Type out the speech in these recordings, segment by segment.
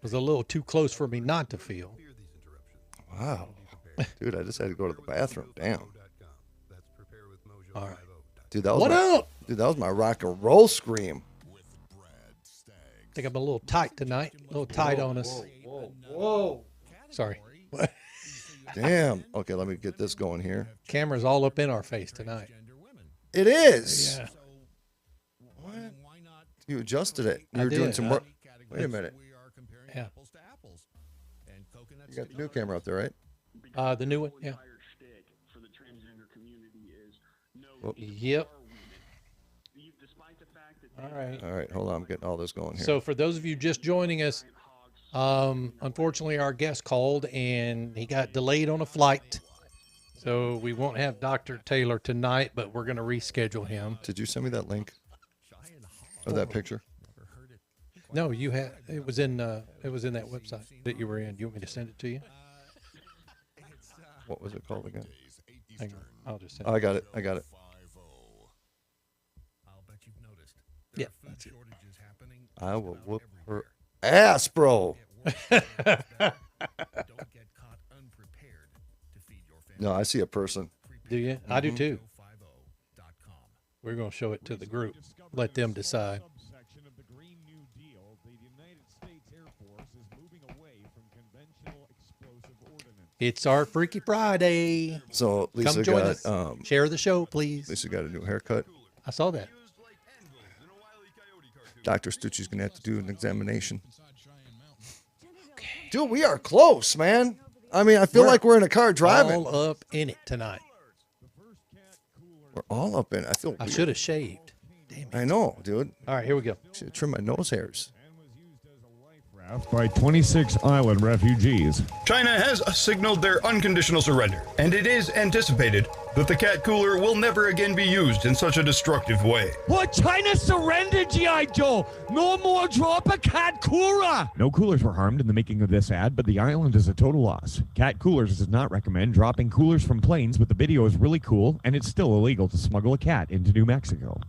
was a little too close for me not to feel. Wow. Dude, I just had to go to the bathroom. Damn. All right. Dude, that was What up? Dude, that was my rock and roll scream. I think I'm a little tight tonight. A little tight on us. Whoa. Sorry. Damn. Okay, let me get this going here. Camera's all up in our face tonight. It is. Yeah. What? You adjusted it. You I were doing did. some work. Wait a minute. Yeah. You got the new camera up there, right? The new one. Yeah. Well, Yep. All right. all right, hold on. I'm getting all this going here. So for those of you just joining us, unfortunately our guest called and he got delayed on a flight. So we won't have Dr. Taylor tonight, but we're going to reschedule him. Did you send me that link? Of that picture? No, you had it was in that website that you were in. You want me to send it to you? What was it called again? Hang on. I'll just send Oh, I got it. I got it. Yeah, that's it. I will whoop her ass, bro. No, I see a person. Do you? I do too. We're going to show it to the group. Let them decide. It's our Freaky Friday. So Lisa Come join got us. Share the show, please. Lisa got a new haircut. I saw that. Dr. Stucci's gonna have to do an examination. Dude, we are close, man. I mean, I feel like we're in a car driving. All up in it tonight. We're all up in it. I feel I weird. should have shaved. Damn it. I know, dude. All right, here we go. Should have trimmed my nose hairs. By 26 island refugees. China has signaled their unconditional surrender, and it is anticipated that the cat cooler will never again be used in such a destructive way. What? China surrendered, G.I. Joe! No more drop a cat cooler! No coolers were harmed in the making of this ad, but the island is a total loss. Cat Coolers does not recommend dropping coolers from planes, but the video is really cool, and it's still illegal to smuggle a cat into New Mexico.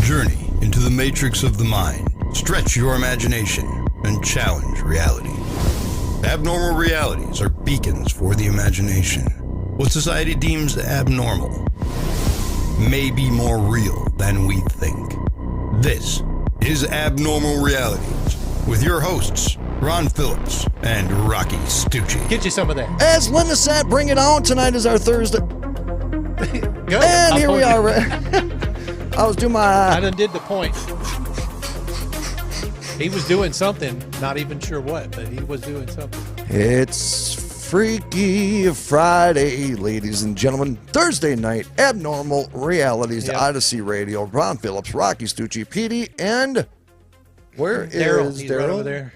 Journey into the matrix of the mind. Stretch your imagination and challenge reality. Abnormal realities are beacons for the imagination. What society deems abnormal may be more real than we think. This is Abnormal Realities with your hosts, Ron Phillips and Rocky Stucci. Get you some of that. As Linda said, bring it on. Tonight is our Thursday. Go. And here we are. I was doing I my... done did the point. He was doing something, not even sure what, but he was doing something. It's Freaky Friday, ladies and gentlemen. Thursday night, Abnormal Realities, Yep. Odyssey Radio. Ron Phillips, Rocky Stucci, Petey, and where Daryl, is he's right over Daryl? there.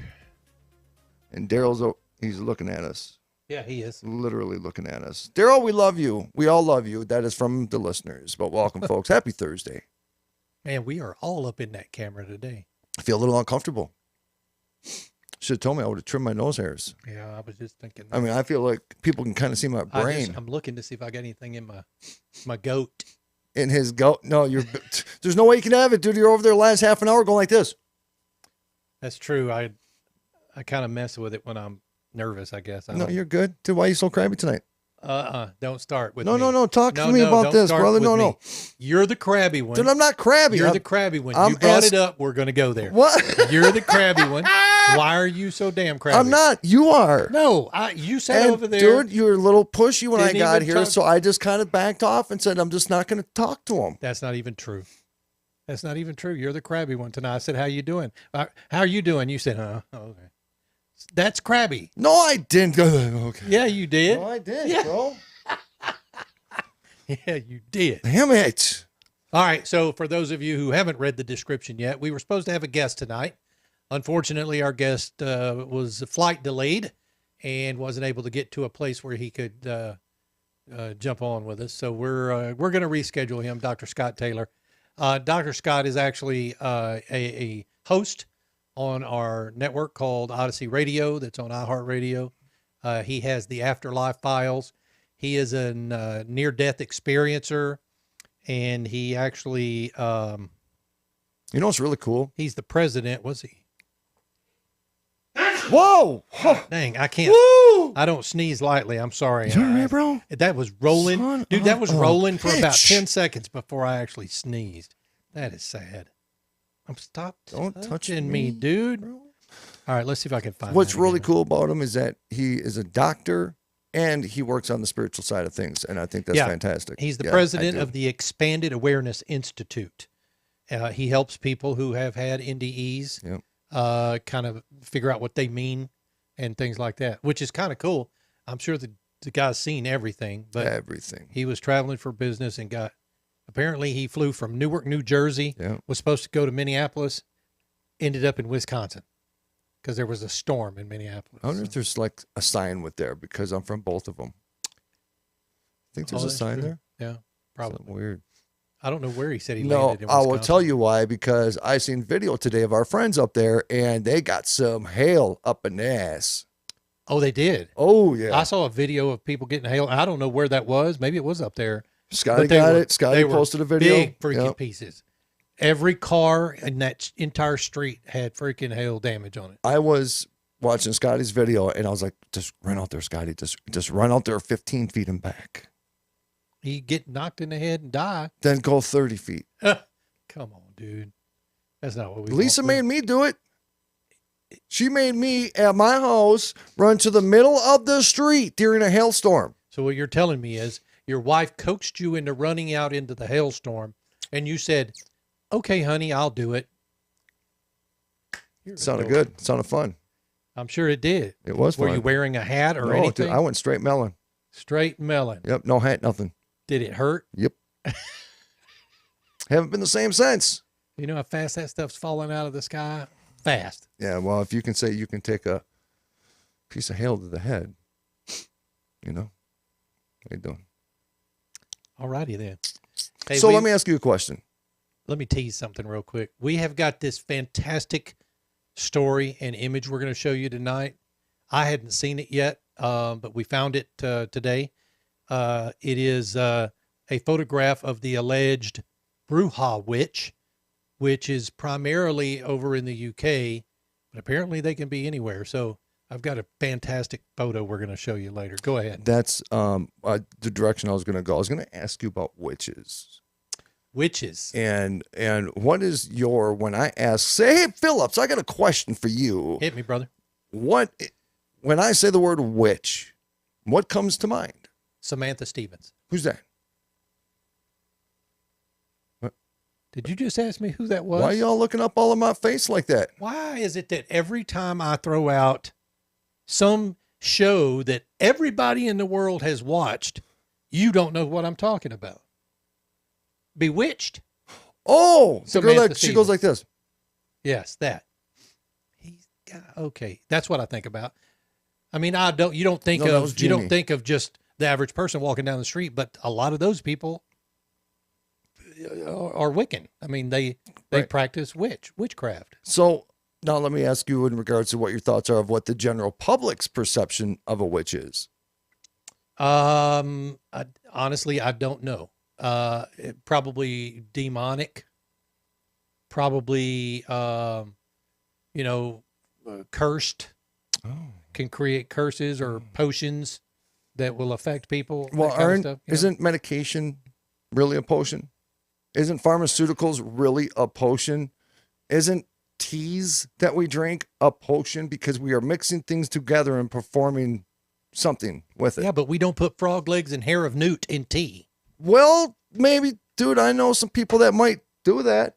And Daryl's, he's looking at us. Yeah, he is. Literally looking at us. Daryl, we love you. We all love you. That is from the listeners. But welcome, folks. Happy Thursday. Man, we are all up in that camera today. I feel a little uncomfortable. Should have told me I would have trimmed my nose hairs. Yeah, I was just thinking. I mean, I feel like people can kind of see my brain. I'm looking to see if I got anything in my goat. In his goat. No, there's no way you can have it, dude. You're over there the last half an hour going like this. That's true. I kind of mess with it when I'm nervous, I guess. No, you're good. Dude, why are you so crabby tonight? Don't start with No, me. no. Talk to me about don't this, start brother. with No, me. no. You're the crabby one. Dude, I'm not crabby. You're the crabby one. I'm You brought it up. We're going to go there. What? You're the crabby one. Why are you so damn crabby? I'm not. You are. No, you sat And over there. dude, you were a little pushy when I Didn't got even here, talk- so I just kind of backed off and said, I'm just not going to talk to him. That's not even true. That's not even true. You're the crabby one tonight. I said, how you doing? How are you doing? You said, huh? Oh, okay. That's crabby. No, I didn't. Okay. Yeah, you did. No, I did, Yeah. bro. Yeah, you did. Damn it. All right. So for those of you who haven't read the description yet, we were supposed to have a guest tonight. Unfortunately, our guest was flight delayed and wasn't able to get to a place where he could jump on with us. So we're going to reschedule him, Dr. Scott Taylor. Dr. Scott is actually a host on our network called Odyssey Radio that's on iHeartRadio. He has the Afterlife Files. He is a near-death experiencer, and he actually... You know what's really cool? he's the president, was he? Whoa! Huh. Dang, I can't. Woo! I don't sneeze lightly. I'm sorry. Is that all right, bro? That was rolling. Son Dude, that was of a rolling for about bitch. 10 seconds before I actually sneezed. That is sad. Stop Don't touch touching me, me, dude. bro. All right, let's see if I can find What's that really again. cool about him is that he is a doctor and he works on the spiritual side of things, and I think that's Yeah. fantastic. He's the Yeah, I president do. of the Expanded Awareness Institute. He helps people who have had NDEs Yep. kind of figure out what they mean and things like that, which is kind of cool. I'm sure the guy's seen everything, but everything. he was traveling for business and apparently he flew from Newark, New Jersey, Yeah. was supposed to go to Minneapolis, ended up in Wisconsin because there was a storm in Minneapolis. I wonder if there's like a sign with there because I'm from both of them. Think there's a that's sign true. there? Yeah, probably. Something weird. I don't know where he said he No, landed in I Wisconsin. will tell you why, because I seen video today of our friends up there and they got some hail up in their ass. Oh, they did. Oh, yeah. I saw a video of people getting hail. I don't know where that was. Maybe it was up there. Scotty But they got were- it. Scotty they were posted a video. Big freaking Yep. pieces. Every car in that entire street had freaking hail damage on it. I was watching Scotty's video and I was like, just run out there, Scotty. Just run out there 15 feet and back. You get knocked in the head and die. Then go 30 feet. Come on, dude. That's not what we Lisa want. made me do it. She made me at my house run to the middle of the street during a hailstorm. So what you're telling me is your wife coaxed you into running out into the hailstorm, and you said, "Okay, honey, I'll do it." Sounded good. Sounded fun. I'm sure it did. It was Were fun. you wearing a hat or No, anything? dude, I went straight melon. Straight melon. Yep, no hat, nothing. Did it hurt? Yep. Haven't been the same since. You know how fast that stuff's falling out of the sky? Fast. Yeah, well, if you can say you can take a piece of hail to the head, you know, how you doing? All righty then. Hey, So let me ask you a question. let me tease something real quick. We have got this fantastic story and image we're going to show you tonight. I hadn't seen it yet, but we found it today. It is a photograph of the alleged Brujah Witch, which is primarily over in the UK, but apparently they can be anywhere. So I've got a fantastic photo we're going to show you later. Go ahead. That's the direction I was going to go. I was going to ask you about witches. Witches. And what is your, when I ask, say, hey, Phillips, I got a question for you. Hit me, brother. When I say the word witch, what comes to mind? Samantha Stevens. Who's that? Did you just ask me who that was? Why are y'all looking up all in my face like that? Why is it that every time I throw out some show that everybody in the world has watched, you don't know what I'm talking about? Bewitched? Oh, the girl Samantha that she goes Stevens. like this. Yes, that. He's got, okay. That's what I think about. I mean, you don't think No, that was you don't Jeannie. think of just the average person walking down the street, but a lot of those people are Wiccan. I mean, they Right. practice witchcraft. So now let me ask you in regards to what your thoughts are of what the general public's perception of a witch is. Honestly, I don't know. Probably demonic. Probably, cursed. Oh. Can create curses or potions that will affect people. Well, that kind of aren't, stuff, you know? isn't medication really a potion? Isn't pharmaceuticals really a potion? Isn't teas that we drink a potion because we are mixing things together and performing something with it? Yeah, but we don't put frog legs and hair of newt in tea. Well, maybe, dude, I know some people that might do that.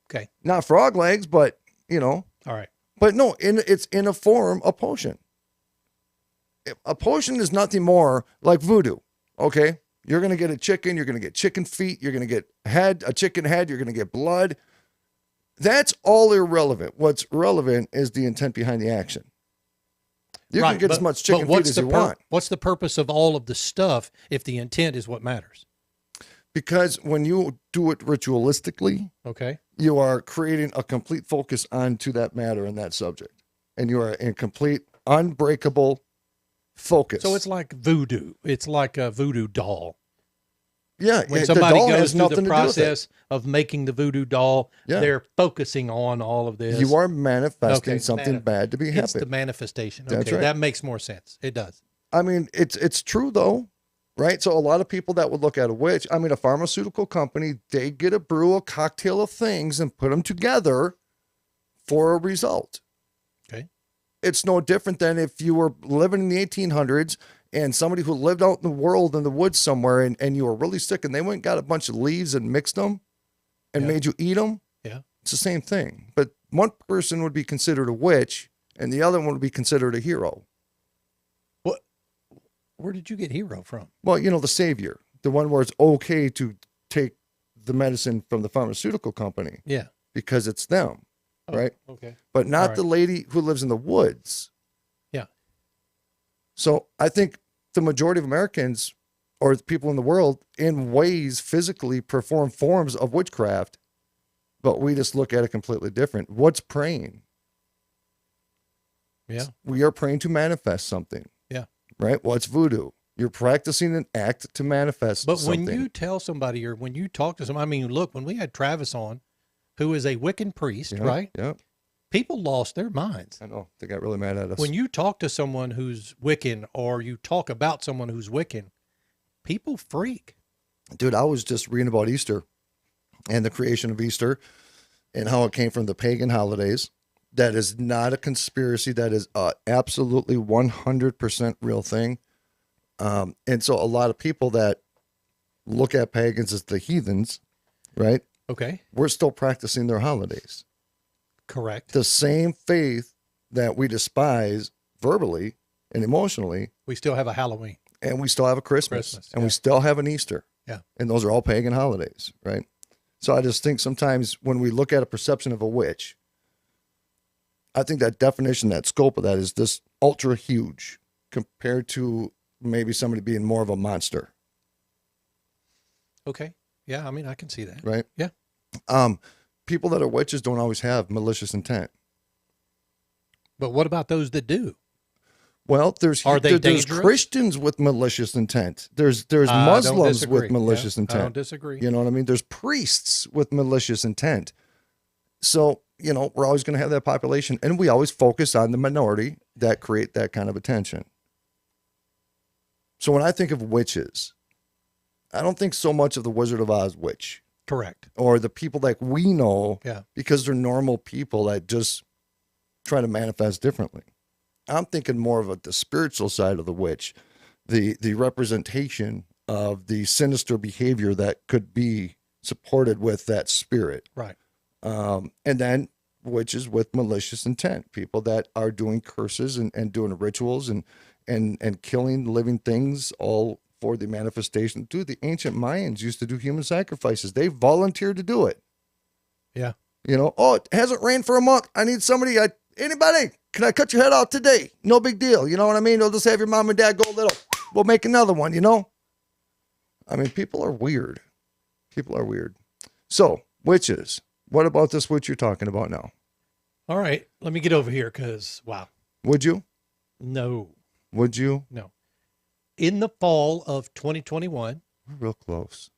Okay. Not frog legs, but, All right. but no, it's in a form a potion. A potion is nothing more like voodoo, okay? You're going to get a chicken, you're going to get chicken feet, you're going to get a chicken head, you're going to get blood. That's all irrelevant. What's relevant is the intent behind the action. You can get as much chicken feet as you want. What's the purpose of all of the stuff if the intent is what matters? Because when you do it ritualistically, Okay. you are creating a complete focus onto that matter and that subject. And you are in complete unbreakable focus. So it's like voodoo. It's like a voodoo doll. Yeah, When the somebody doll goes has through nothing the to do with it. process of making the voodoo doll, Yeah. they're focusing on all of this. You are manifesting Okay, something bad to be It's happy. the manifestation. That's Okay, right. that makes more sense. It does. I mean, it's true though, right? So a lot of people that would look at a witch, I mean, a pharmaceutical company, they get a brew, a cocktail of things and put them together for a result. Okay. It's no different than if you were living in the 1800s and somebody who lived out in the world in the woods somewhere and you were really sick and they went and got a bunch of leaves and mixed them and Yeah. made you eat them. Yeah. It's the same thing. But one person would be considered a witch and the other one would be considered a hero. What? Where did you get hero from? Well, the savior, the one where it's okay to take the medicine from the pharmaceutical company Yeah. because it's them, Oh, right? Okay. But not All the right. lady who lives in the woods. Yeah. So I think the majority of Americans or people in the world in ways physically perform forms of witchcraft, but we just look at it completely different. What's praying? Yeah. We are praying to manifest something. Yeah. Right? What's voodoo? You're practicing an act to manifest But something. when you tell somebody or when you talk to somebody, I mean, look, when we had Travis on, who is a Wiccan priest, Yeah, right? Yeah. People lost their minds. I know. They got really mad at us. When you talk to someone who's Wiccan or you talk about someone who's Wiccan, people freak. Dude, I was just reading about Easter and the creation of Easter and how it came from the pagan holidays. That is not a conspiracy. That is absolutely 100% real thing. And so a lot of people that look at pagans as the heathens, right? Okay. We're still practicing their holidays. Correct. The same faith that we despise verbally and emotionally, We still have a Halloween. and we still have a Christmas, and yeah. we still have an Easter. Yeah. And those are all pagan holidays, right? So I just think sometimes when we look at a perception of a witch, I think that definition, that scope of that is this ultra huge compared to maybe somebody being more of a monster, Okay. Yeah. I mean, I can see that. right? Yeah. People that are witches don't always have malicious intent. But what about those that do? Well, there's Are they there's dangerous? Christians with malicious intent. There's I don't Muslims disagree. with malicious Yeah, I don't intent. disagree. You know what I mean? There's priests with malicious intent. So, we're always going to have that population, and we always focus on the minority that create that kind of attention. So when I think of witches, I don't think so much of the Wizard of Oz witch Correct. or the people that we know Yeah. because they're normal people that just try to manifest differently. I'm thinking more of the spiritual side of the witch, the representation of the sinister behavior that could be supported with that spirit. Right. And then witches with malicious intent, people that are doing curses and doing rituals and killing living things, all for the manifestation. Dude, the ancient Mayans used to do human sacrifices. They volunteered to do it. Yeah. Oh, it hasn't rained for a month. I need somebody. Anybody? Can I cut your head off today? No big deal. You know what I mean? They'll just have your mom and dad go a little. We'll make another one, I mean, people are weird. People are weird. So, witches. What about this witch you're talking about now? All right. Let me get over here because, wow. Would you? No. Would you? No. In the fall of 2021, We're real close.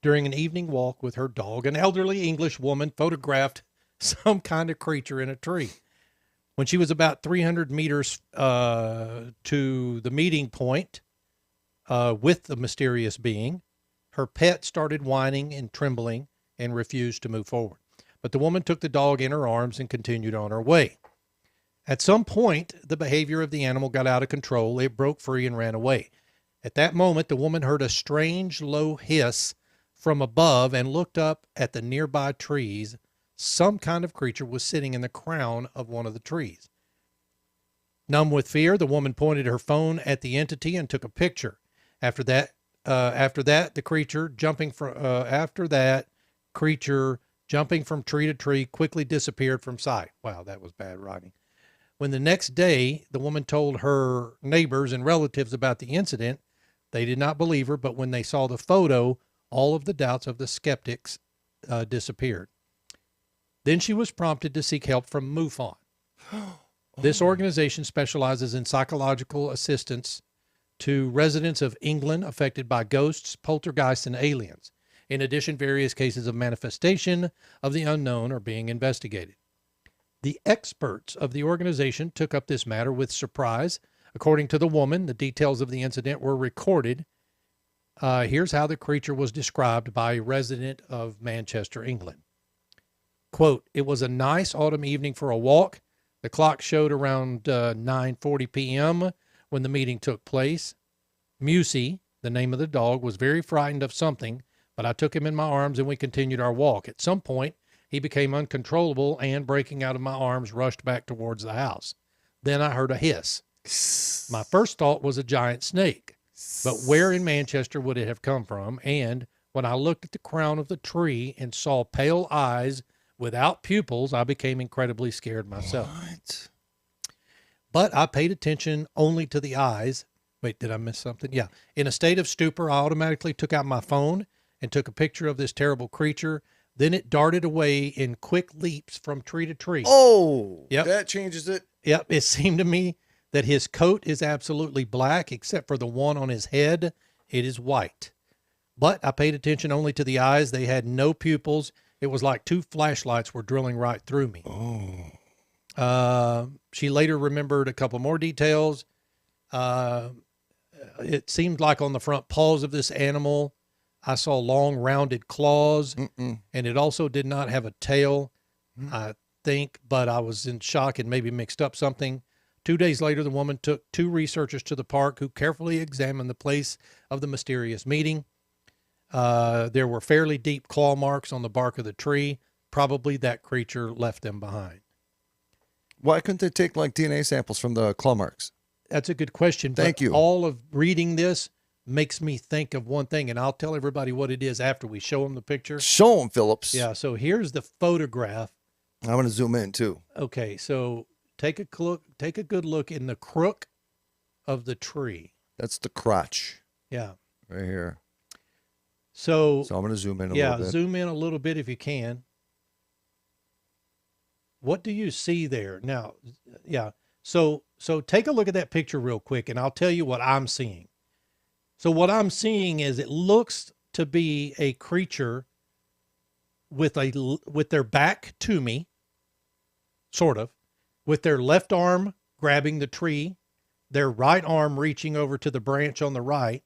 during an evening walk with her dog, an elderly English woman photographed some kind of creature in a tree. When she was about 300 meters to the meeting point with the mysterious being, her pet started whining and trembling and refused to move forward. But the woman took the dog in her arms and continued on her way. At some point, the behavior of the animal got out of control. It broke free and ran away. At that moment, the woman heard a strange low hiss from above and looked up at the nearby trees. Some kind of creature was sitting in the crown of one of the trees. Numb with fear, the woman pointed her phone at the entity and took a picture. After that, the creature jumping from tree to tree quickly disappeared from sight. Wow, that was bad writing. When the next day, the woman told her neighbors and relatives about the incident, they did not believe her, but when they saw the photo, all of the doubts of the skeptics disappeared. Then she was prompted to seek help from MUFON. This organization specializes in psychological assistance to residents of England affected by ghosts, poltergeists, and aliens. In addition, various cases of manifestation of the unknown are being investigated. The experts of the organization took up this matter with surprise. According to the woman, the details of the incident were recorded. Here's how the creature was described by a resident of Manchester, England. Quote, "It was a nice autumn evening for a walk. The clock showed around 9:40 p.m. when the meeting took place. Musey, the name of the dog, was very frightened of something, but I took him in my arms and we continued our walk. At some point, he became uncontrollable and, breaking out of my arms, rushed back towards the house. Then I heard a hiss. My first thought was a giant snake, but where in Manchester would it have come from? And when I looked at the crown of the tree and saw pale eyes without pupils, I became incredibly scared myself. What? But I paid attention only to the eyes. Wait, did I miss something? Yeah. In a state of stupor, I automatically took out my phone and took a picture of this terrible creature. Then it darted away in quick leaps from tree to tree. Oh, Yep. That changes it. Yep. It seemed to me that his coat is absolutely black, except for the one on his head. It is white. But I paid attention only to the eyes. They had no pupils. It was like two flashlights were drilling right through me. She later remembered a couple more details. It seemed like on the front paws of this animal, I saw long rounded claws, and it also did not have a tail, I think, but I was in shock and maybe mixed up something. 2 days later, the woman took 2 researchers to the park who carefully examined the place of the mysterious meeting. There were fairly deep claw marks on the bark of the tree. Probably that creature left them behind. Why couldn't they take like DNA samples from the claw marks? That's a good question. Thank but you. All of reading this makes me think of one thing, and I'll tell everybody what it is after we show them the picture. Show them, Phillips. Yeah, so here's the photograph. I'm going to zoom in too. Okay, so take a good look in the crook of the tree. That's the crotch Yeah. right here. So So I'm going to zoom in a yeah, little bit. zoom in a little bit if you can. What do you see there? Now, yeah. So take a look at that picture real quick, and I'll tell you what I'm seeing. So what I'm seeing is it looks to be a creature with their back to me, sort of, with their left arm grabbing the tree, their right arm reaching over to the branch on the right,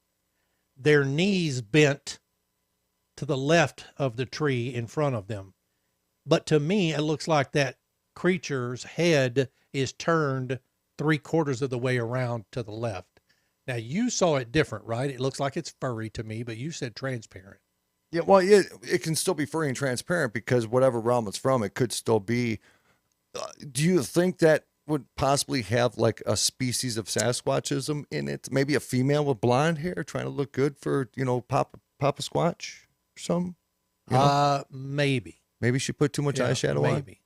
their knees bent to the left of the tree in front of them. But to me, it looks like that creature's head is turned 3/4 of the way around to the left. Now, you saw it different, right? It looks like it's furry to me, but you said transparent. Yeah, well, it can still be furry and transparent because whatever realm it's from, it could still be. Do you think that would possibly have like a species of Sasquatchism in it? Maybe a female with blonde hair trying to look good for, Papa Squatch or something? You know? Maybe. Maybe she put too much eyeshadow on. Maybe.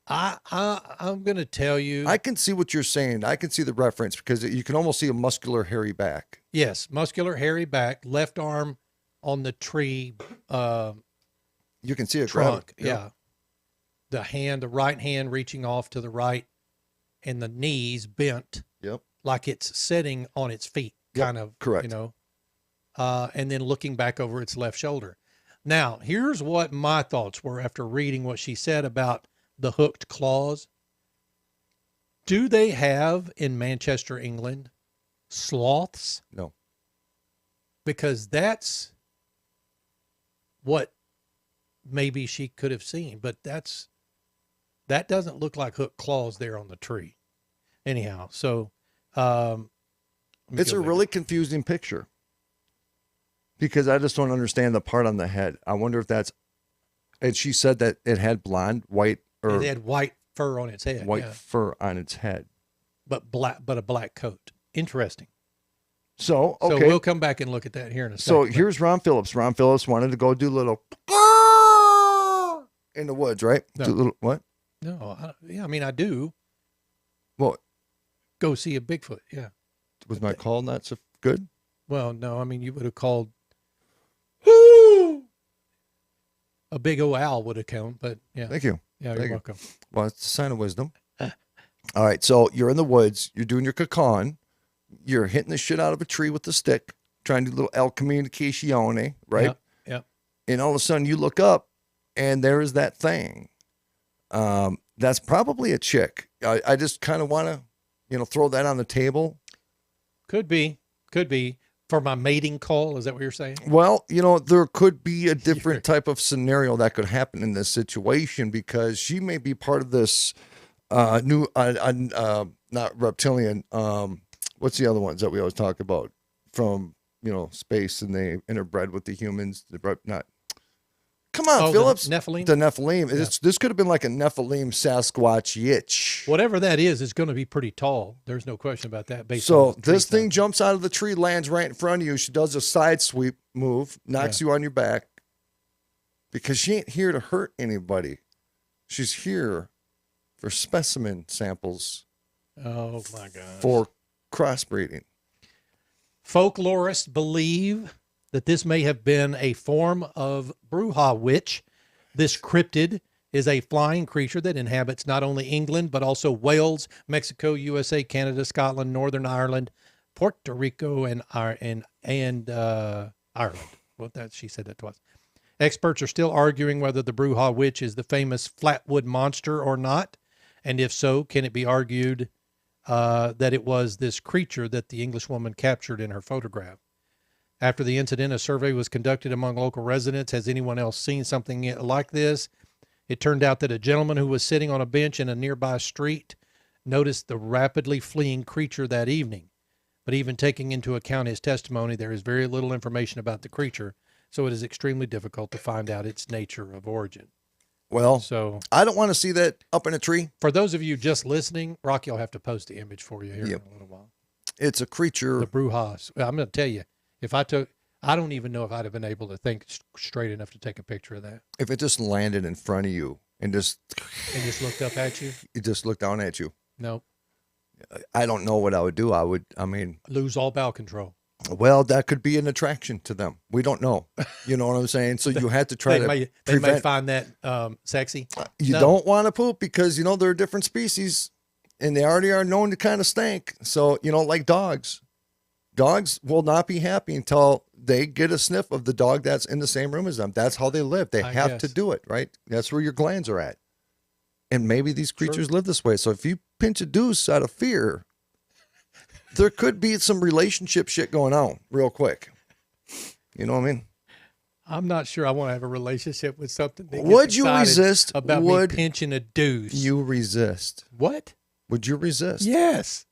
I'm going to tell you. I can see what you're saying. I can see the reference because you can almost see a muscular, hairy back. Yes, muscular, hairy back, left arm on the tree You can see it trunk. grab it. Yeah. The right hand reaching off to the right, and the knees bent. Yep. Like it's sitting on its feet, Yep, kind of. correct. And then looking back over its left shoulder. Now, here's what my thoughts were after reading what she said about the hooked claws. Do they have in Manchester, England, sloths? No. Because that's what maybe she could have seen, but that doesn't look like hooked claws there on the tree. Anyhow, so It's a really confusing picture because I just don't understand the part on the head. I wonder if that's, and she said that it had white it had white fur on its head. white yeah. fur on its head. But a black coat. Interesting. So, okay. So we'll come back and look at that here in a second. So here's Ron Phillips. Ron Phillips wanted to go do a little in the woods, right? No. Do a little, what? No, I mean, I do Well, go see a Bigfoot. Yeah. was my call not so good? Well, no, I mean, you would have called a big old owl would have come, but yeah. Thank you. Yeah, Thank you're you. welcome. Well, it's a sign of wisdom. All right. So you're in the woods. You're doing your cacan. you're hitting the shit out of a tree with a stick, trying to do a little el comunicazione, right? Yep. Yep. And all of a sudden you look up and there is that thing. That's probably a chick. I just kind of want to, throw that on the table. Could be for my mating call. Is that what you're saying? Well, there could be a different type of scenario that could happen in this situation because she may be part of this new, not reptilian. What's the other ones that we always talk about from, space and they interbred with the humans? Come on, Phillips. The Nephilim? The Nephilim. Yeah. This could have been like a Nephilim Sasquatch Yitch. Whatever that is going to be pretty tall. There's no question about that. So this thing jumps out of the tree, lands right in front of you. She does a side sweep move, knocks you on your back because she ain't here to hurt anybody. She's here for specimen samples. Oh, my God. For crossbreeding. Folklorists believe that this may have been a form of Brujah Witch. This cryptid is a flying creature that inhabits not only England, but also Wales, Mexico, USA, Canada, Scotland, Northern Ireland, Puerto Rico, and Ireland. Well, she said that twice. Experts are still arguing whether the Brujah Witch is the famous Flatwood monster or not. And if so, can it be argued that it was this creature that the English woman captured in her photograph? After the incident, a survey was conducted among local residents. Has anyone else seen something like this? It turned out that a gentleman who was sitting on a bench in a nearby street noticed the rapidly fleeing creature that evening. But even taking into account his testimony, there is very little information about the creature, so it is extremely difficult to find out its nature of origin. Well, so I don't want to see that up in a tree. For those of you just listening, Rocky will have to post the image for you here in a little while. It's a creature. The Brujahs. I'm going to tell you. I don't even know if I'd have been able to think straight enough to take a picture of that. If it just landed in front of you and just looked up at you, it just looked down at you. No, I don't know what I would do. Lose all bowel control. Well, that could be an attraction to them. We don't know. You know what I'm saying? So you had to try they may find that sexy. You don't want to poop because they're different species, and they already are known to kind of stink. So like dogs. Dogs will not be happy until they get a sniff of the dog that's in the same room as them. That's how they live. They have to do it, right? That's where your glands are at. And maybe these creatures live this way. So if you pinch a deuce out of fear, there could be some relationship shit going on real quick. You know what I mean? I'm not sure I want to have a relationship with something that would you resist about me pinching a deuce. You resist. What? Would you resist? Yes.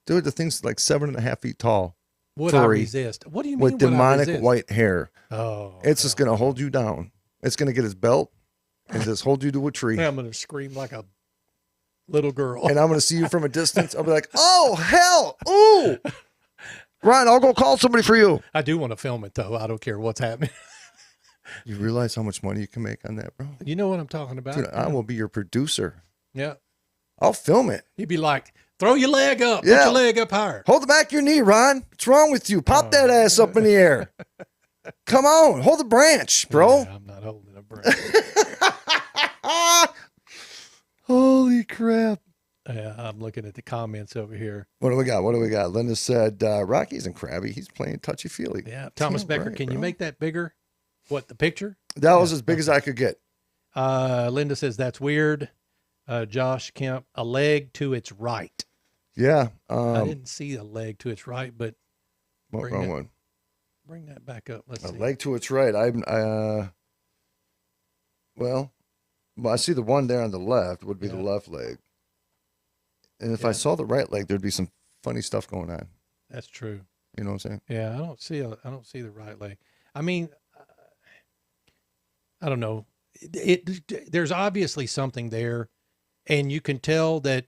Dude, the thing's like 7.5 feet tall. Would I resist? What do you mean? With demonic white hair. Oh. It's just going to hold you down. It's going to get his belt and just hold you to a tree. I'm going to scream like a little girl. And I'm going to see you from a distance. I'll be like, oh, hell. Ooh. Ryan, I'll go call somebody for you. I do want to film it, though. I don't care what's happening. You realize how much money you can make on that, bro? You know what I'm talking about. Dude, I will be your producer. Yeah. I'll film it. You'd be like, throw your leg up. Yeah. Put your leg up higher. Hold the back of your knee, Ron. What's wrong with you? Pop that ass up in the air. Come on. Hold the branch, bro. Yeah, I'm not holding a branch. Holy crap. Yeah, I'm looking at the comments over here. What do we got? Linda said, Rocky isn't crabby. He's playing touchy-feely. Yeah. Thomas Becker, right, can bro. you make that bigger? What, the picture? That was as big as I could get. Linda says, that's weird. Josh Kemp, a leg to its right. Yeah. I didn't see a leg to its right, but wrong one. Bring that back up. Let's see. A leg to its right. Well, I see the one there on the left would be the left leg. And if I saw the right leg, there'd be some funny stuff going on. That's true. You know what I'm saying? Yeah, I don't see the right leg. I mean, I don't know. There's obviously something there, and you can tell that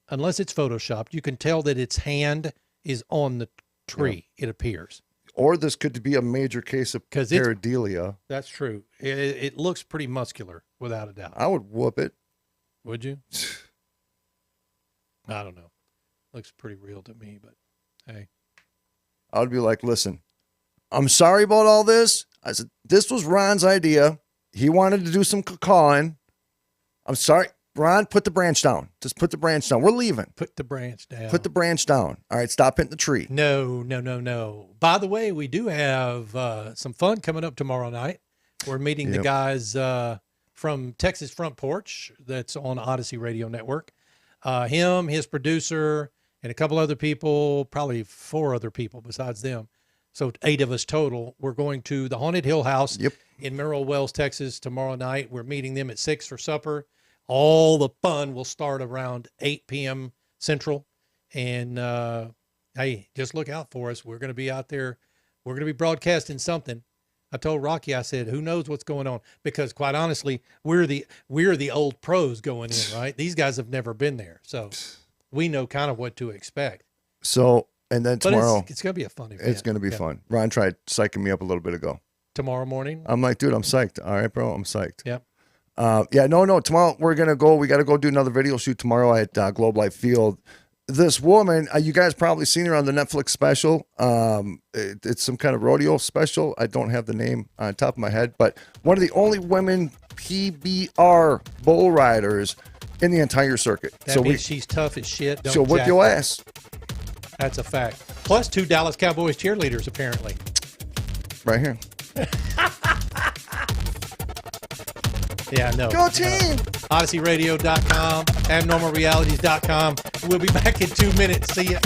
unless it's photoshopped, you can tell that its hand is on the tree. Yeah. It appears. Or this could be a major case of pareidolia. That's true. It looks pretty muscular, without a doubt. I would whoop it. Would you? I don't know. Looks pretty real to me, but hey. I would be like, listen, I'm sorry about all this. I said, this was Ron's idea. He wanted to do some cawing. I'm sorry. Ron, put the branch down. Just put the branch down. We're leaving. Put the branch down. Put the branch down. All right, stop hitting the tree. No. By the way, we do have some fun coming up tomorrow night. We're meeting the guys from Texas Front Porch that's on Odyssey Radio Network. Him, his producer, and a couple other people, probably 4 other people besides them. So 8 of us total. We're going to the Haunted Hill House in Mineral Wells, Texas tomorrow night. We're meeting them at 6 for supper. All the fun will start around 8 p.m. Central. And, hey, just look out for us. We're going to be out there. We're going to be broadcasting something. I told Rocky, I said, who knows what's going on? Because quite honestly, we're the old pros going in, right? These guys have never been there. So we know kind of what to expect. So, and then tomorrow. It's going to be a fun event. It's going to be fun. Ron tried psyching me up a little bit ago. Tomorrow morning? I'm like, dude, I'm psyched. All right, bro, I'm psyched. Yep. No. Tomorrow we got to go do another video shoot tomorrow at Globe Life Field. This woman, you guys probably seen her on the Netflix special. It's some kind of rodeo special. I don't have the name on top of my head, but one of the only women PBR bull riders in the entire circuit. That means she's tough as shit. She'll whip your ass. That's a fact. Plus 2 Dallas Cowboys cheerleaders, apparently. Right here. Yeah, no. Go team! OdysseyRadio.com, abnormalrealities.com. We'll be back in 2 minutes. See ya.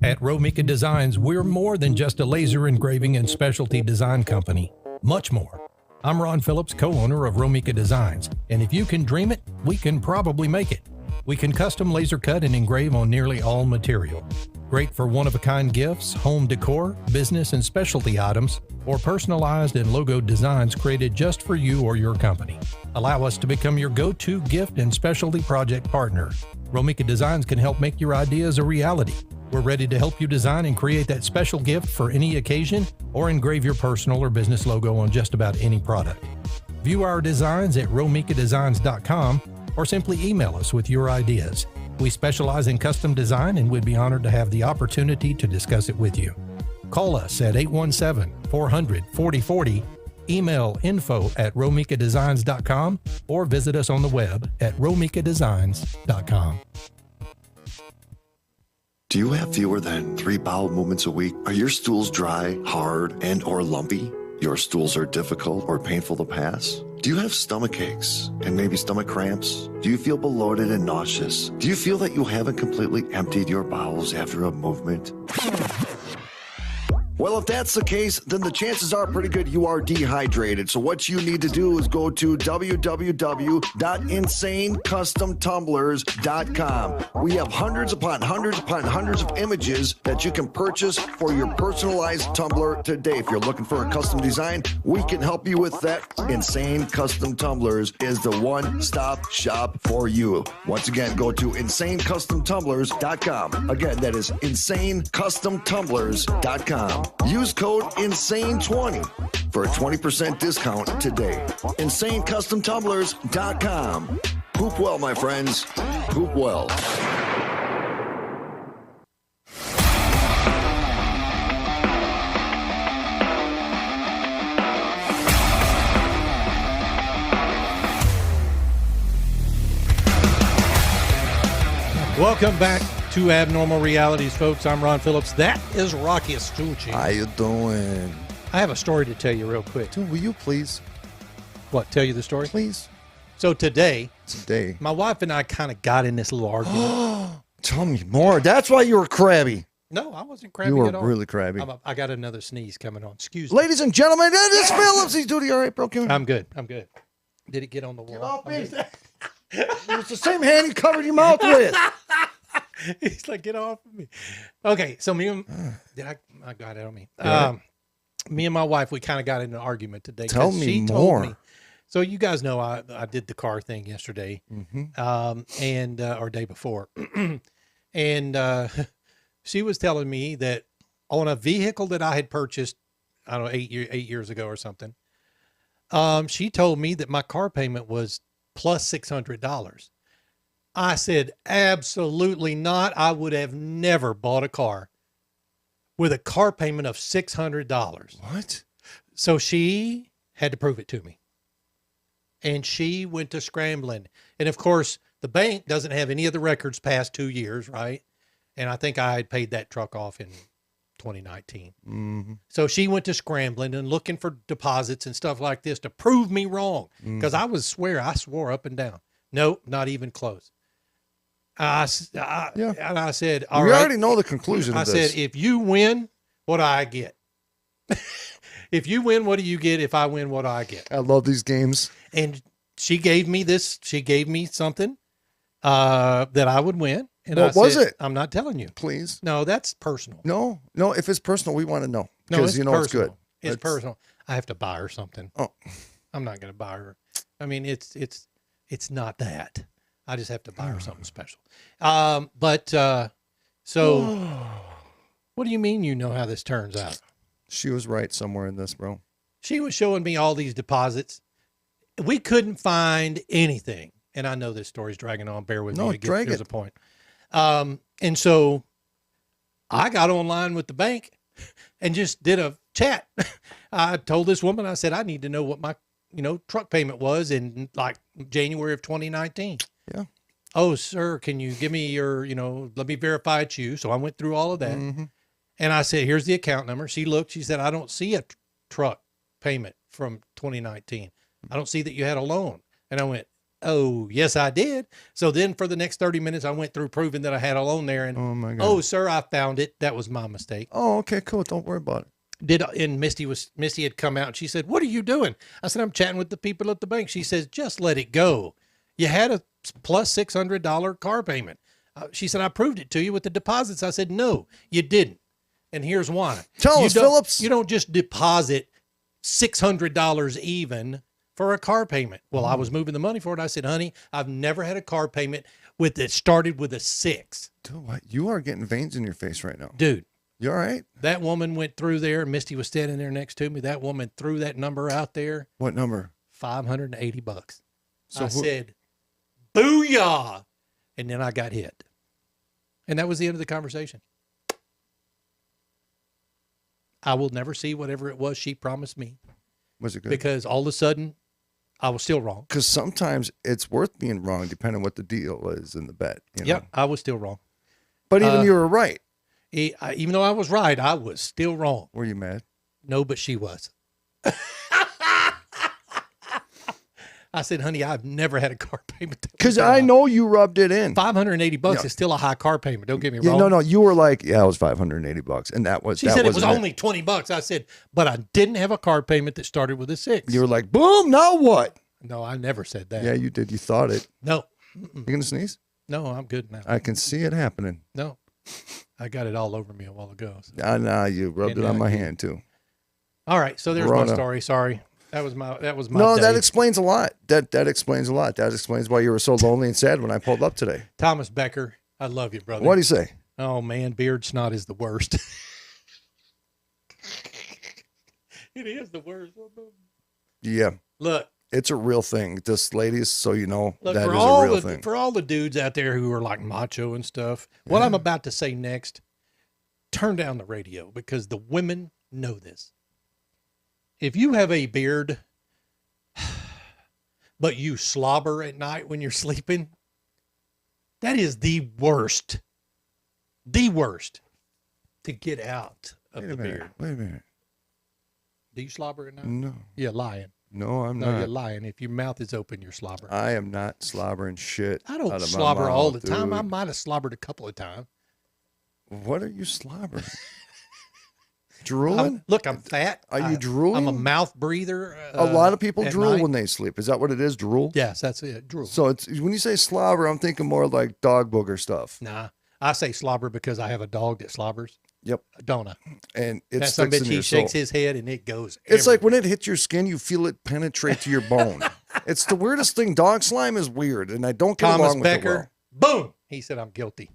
At Romika Designs, we're more than just a laser engraving and specialty design company. Much more. I'm Ron Phillips, co-owner of Romika Designs, and if you can dream it, we can probably make it. We can custom laser cut and engrave on nearly all material. Great for one-of-a-kind gifts, home decor, business and specialty items, or personalized and logo designs created just for you or your company. Allow us to become your go-to gift and specialty project partner. Romika Designs can help make your ideas a reality. We're ready to help you design and create that special gift for any occasion or engrave your personal or business logo on just about any product. View our designs at romikadesigns.com or simply email us with your ideas. We specialize in custom design and would be honored to have the opportunity to discuss it with you. Call us at 817-400-4040, email info@romikadesigns.com, or visit us on the web at romikadesigns.com. Do you have fewer than 3 bowel movements a week? Are your stools dry, hard, and or lumpy? Your stools are difficult or painful to pass? Do you have stomach aches and maybe stomach cramps? Do you feel bloated and nauseous? Do you feel that you haven't completely emptied your bowels after a movement? Well, if that's the case, then the chances are pretty good you are dehydrated. So what you need to do is go to www.insanecustomtumblers.com. We have hundreds upon hundreds upon hundreds of images that you can purchase for your personalized tumbler today. If you're looking for a custom design, we can help you with that. Insane Custom Tumblers is the one-stop shop for you. Once again, go to insanecustomtumblers.com. Again, that is insanecustomtumblers.com. Use code INSANE20 for a 20% discount today. InsaneCustomTumblers.com. Poop well, my friends. Poop well. Welcome back to Abnormal Realities, folks. I'm Ron Phillips. That is Rocky Stucci. How you doing? I have a story to tell you real quick. Dude, will you please? What, tell you the story? Please. So today, my wife and I kind of got in this little argument. Tell me more. That's why you were crabby. No, I wasn't crabby You at all. were really crabby. I got another sneeze coming on. Excuse me. Ladies and gentlemen, that is Phillips. He's doing all right, bro. I'm good. Did it get on the wall? Get off me. It's the same hand you covered your mouth with. He's like, get off of me. Okay, so me and I got it on me. Me and my wife, we kind of got in an argument today. Tell me more. Told me, so you guys know I did the car thing yesterday, and or day before, and she was telling me that on a vehicle that I had purchased, I don't know, 8 years ago or something. She told me that my car payment was plus $600. I said, absolutely not. I would have never bought a car with a car payment of $600. What? So she had to prove it to me. And she went to scrambling. And of course, the bank doesn't have any of the records past 2 years, right? And I think I had paid that truck off in 2019. Mm-hmm. So she went to scrambling and looking for deposits and stuff like this to prove me wrong. Because I swore up and down. Nope, not even close. And I said, all we right. already know the conclusion I of this. said, if you win, what do I get? If you win, what do you get? If I win, what do I get? I love these games. And she gave me this. She gave me something that I would win. And What I was said, it? I'm not telling you. Please. No, that's personal. No. If it's personal, we want to know. No, Because it's you know personal. it's good. It's personal. I have to buy her something. Oh. I'm not going to buy her. I mean, it's not that. I just have to buy her something special. So what do you mean you know how this turns out? She was right somewhere in this, bro. She was showing me all these deposits. We couldn't find anything. And I know this story's dragging on. Bear with me. There's a point. And so I got online with the bank and just did a chat. I told this woman, I said, I need to know what my, truck payment was in like January of 2019. Yeah. Oh, sir, can you give me your, let me verify it's you. So I went through all of that. Mm-hmm. And I said, here's the account number. She looked, she said, I don't see a truck payment from 2019. I don't see that you had a loan. And I went, oh, yes, I did. So then for the next 30 minutes, I went through proving that I had a loan there. And, oh, my God. Oh, sir, I found it. That was my mistake. Oh, okay, cool. Don't worry about it. And Misty had come out and she said, what are you doing? I said, I'm chatting with the people at the bank. She says, just let it go. You had a plus $600 car payment. She said, I proved it to you with the deposits. I said, no, you didn't. And here's why. Tell us, Phillips. You don't just deposit $600 even for a car payment. Well, I was moving the money for it. I said, honey, I've never had a car payment that started with a 6. Dude, what? You are getting veins in your face right now. Dude. You all right? That woman went through there. Misty was standing there next to me. That woman threw that number out there. What number? $580. So I who- said, booyah. And then I got hit. And that was the end of the conversation. I will never see whatever it was she promised me. Was it good? Because all of a sudden, I was still wrong. Because sometimes it's worth being wrong depending on what the deal is in the bet. Yep, I was still wrong. But even you were right. Even though I was right, I was still wrong. Were you mad? No, but she was. I said, honey, I've never had a car payment. Because I know you rubbed it in. $580 is still a high car payment. Don't get me wrong. No. You were like, yeah, it was $580. And that was, she said it was only $20. I said, but I didn't have a car payment that started with a 6. You were like, boom, now what? No, I never said that. Yeah, you did. You thought it. No. You going to sneeze? No, I'm good now. I can see it happening. No. I got it all over me a while ago. So. Nah, you rubbed it on my hand too. All right, so there's my story. Sorry. That was my No, day. that explains a lot. That explains a lot. That explains why you were so lonely and sad when I pulled up today. Thomas Becker, I love you, brother. What do you say? Oh man, beard snot is the worst. It is the worst. Yeah. Look. It's a real thing. Just ladies, so you know, Look, that for is all a real thing. For all the dudes out there who are like macho and stuff, what I'm about to say next, turn down the radio because the women know this. If you have a beard, but you slobber at night when you're sleeping, that is the worst to get out of the beard. Wait a minute. Do you slobber at night? No. You're lying. No, I'm No, not. you're lying. If your mouth is open, you're slobbering. I am not slobbering shit. I don't out of my slobber all the mouth, time. I dude. might have slobbered a couple of times. What are you slobbering? Drooling? Look, I'm fat. Are you drooling? I'm a mouth breather. A lot of people at drool night. when they sleep. Is that what it is? Drool? Yes, that's it. Drool. So it's when you say slobber, I'm thinking more like dog booger stuff. Nah, I say slobber because I have a dog that slobbers. Yep. Don't I? And it That son sticks of a in your bitch, he shakes soul. his head and it goes. It's like when it hits your skin, you feel it penetrate to your bone. It's the weirdest thing. Dog slime is weird, and I don't get Thomas along with Becker. it well. Boom. He said, I'm guilty.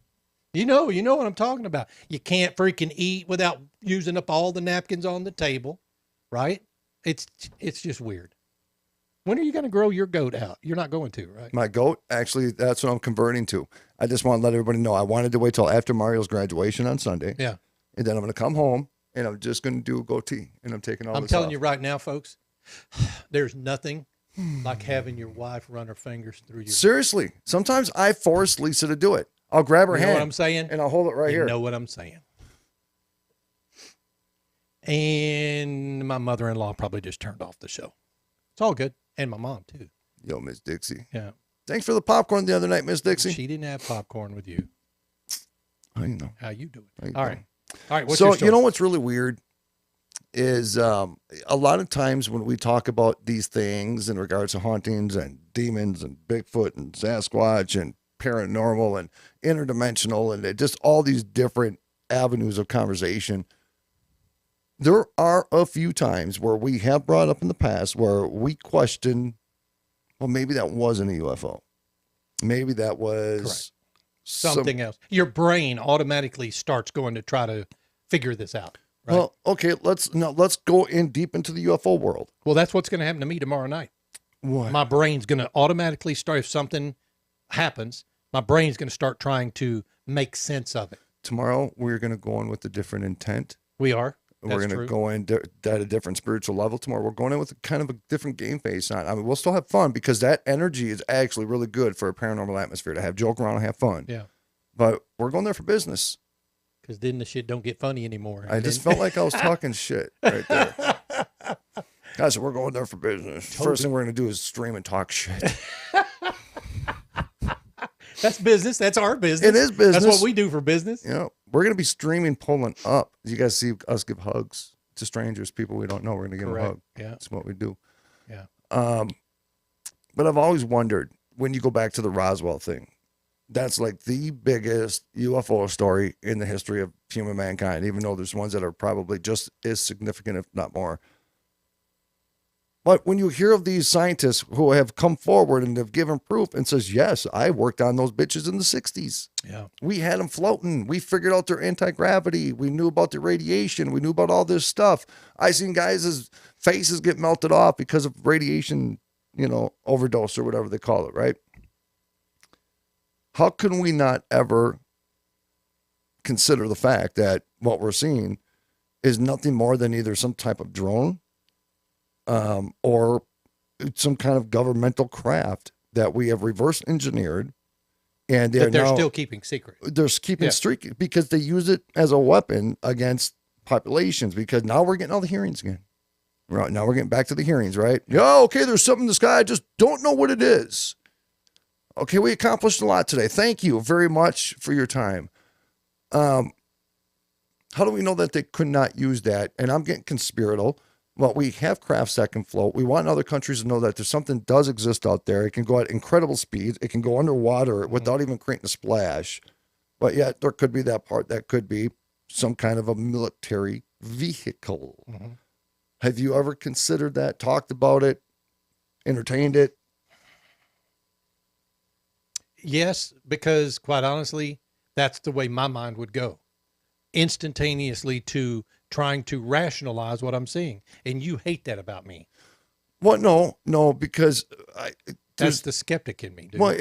You know what I'm talking about. You can't freaking eat without using up all the napkins on the table, right? It's just weird. When are you going to grow your goat out? You're not going to, right? My goat, actually, that's what I'm converting to. I just want to let everybody know. I wanted to wait till after Mario's graduation on Sunday. Yeah. And then I'm going to come home and I'm just going to do a goatee, and I'm taking all I'm this telling off. you right now, folks, there's nothing like having your wife run her fingers through your. Seriously, sometimes I force Lisa to do it. I'll grab her You know hand. what I'm saying? And I'll hold it right You here. know what I'm saying. And my mother-in-law probably just turned off the show. It's all good. And my mom, too. Yo, Miss Dixie. Yeah. Thanks for the popcorn the other night, Miss Dixie. She didn't have popcorn with you. I know. How you doing? How you All doing? right. All right. What's So, your story? you know what's really weird is a lot of times when we talk about these things in regards to hauntings and demons and Bigfoot and Sasquatch and paranormal and interdimensional and just all these different avenues of conversation, there are a few times where we have brought up in the past where we question, well, maybe that wasn't a UFO. Maybe that was Correct. Something else. Your brain automatically starts going to try to figure this out. Right? Well, okay, let's go in deep into the UFO world. Well, that's what's going to happen to me tomorrow night. What? My brain's going to automatically start, if something happens, my brain's going to start trying to make sense of it. Tomorrow we're going to go in with a different intent. We are. We're going to go in at a different spiritual level tomorrow. We're going in with a kind of a different game face on. I mean, we'll still have fun because that energy is actually really good for a paranormal atmosphere to have joke around and have fun. Yeah. But we're going there for business. Because then the shit don't get funny anymore. I just felt like I was talking shit right there. Guys, we're going there for business. Totally. First thing we're going to do is stream and talk shit. That's business. That's our business. It is business. That's what we do for business. You know, we're going to be streaming, pulling up. You guys see us give hugs to strangers, people we don't know. We're going to give them a hug. Yeah. That's what we do. Yeah. But I've always wondered, when you go back to the Roswell thing, that's like the biggest UFO story in the history of human mankind, even though there's ones that are probably just as significant, if not more. But when you hear of these scientists who have come forward and have given proof and says, yes, I worked on those bitches in the 60s. Yeah. We had them floating. We figured out their anti-gravity. We knew about the radiation. We knew about all this stuff. I seen guys' faces get melted off because of radiation, overdose or whatever they call it, right? How can we not ever consider the fact that what we're seeing is nothing more than either some type of drone or some kind of governmental craft that we have reverse engineered, and they're But now still keeping secret. they're keeping streak because they use it as a weapon against populations. Because now we're getting all the hearings again. Right now we're getting back to the hearings, right? Yeah, okay. There's something in the sky. I just don't know what it is. Okay, we accomplished a lot today. Thank you very much for your time. How do we know that they could not use that? And I'm getting conspiratorial. Well, we have crafts that can float. We want other countries to know that there's something does exist out there. It can go at incredible speeds. It can go underwater without even creating a splash. But yet there could be that part that could be some kind of a military vehicle. Mm-hmm. Have you ever considered that, talked about it, entertained it? Yes, because quite honestly, that's the way my mind would go. Instantaneously to trying to rationalize what I'm seeing. And you hate that about me. Well, no, because That's the skeptic in me, dude. well,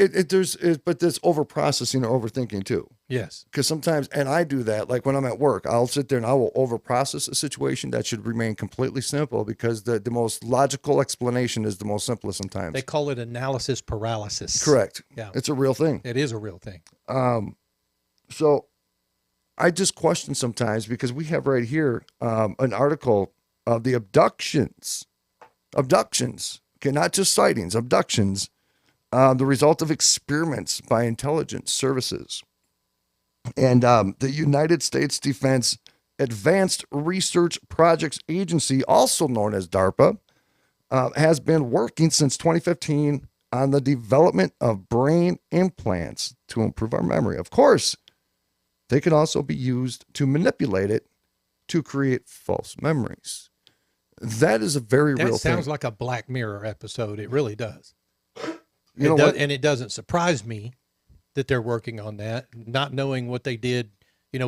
but there's over processing or overthinking too. Yes. Because sometimes, and I do that, like when I'm at work, I'll sit there and I will over process a situation that should remain completely simple because the most logical explanation is the most simplest sometimes. They call it analysis paralysis. Correct. Yeah. It's a real thing. It is a real thing. So I just question sometimes because we have right here an article of the abductions, okay, not just sightings, abductions, the result of experiments by intelligence services. And the United States Defense Advanced Research Projects Agency, also known as DARPA, has been working since 2015 on the development of brain implants to improve our memory. Of course, they can also be used to manipulate it to create false memories. That is a very real That sounds thing. like a Black Mirror episode. It really does. You know what? And it doesn't surprise me that they're working on that, not knowing what they did,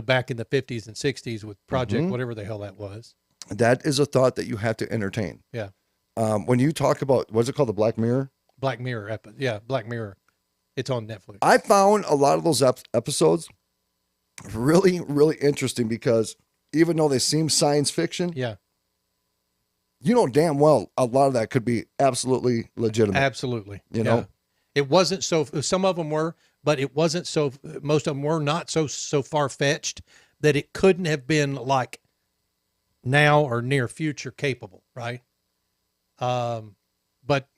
back in the 50s and 60s with Project, whatever the hell that was. That is a thought that you have to entertain. Yeah. When you talk about, what's it called, the Black Mirror? Black Mirror. Yeah, Black Mirror. It's on Netflix. I found a lot of those episodes really, really interesting because even though they seem science fiction, Yeah, you know damn well a lot of that could be absolutely legitimate. absolutely. You know? Yeah. It wasn't so, some of them were, but it wasn't so, most of them were not so far fetched that it couldn't have been like now or near future capable. Right. But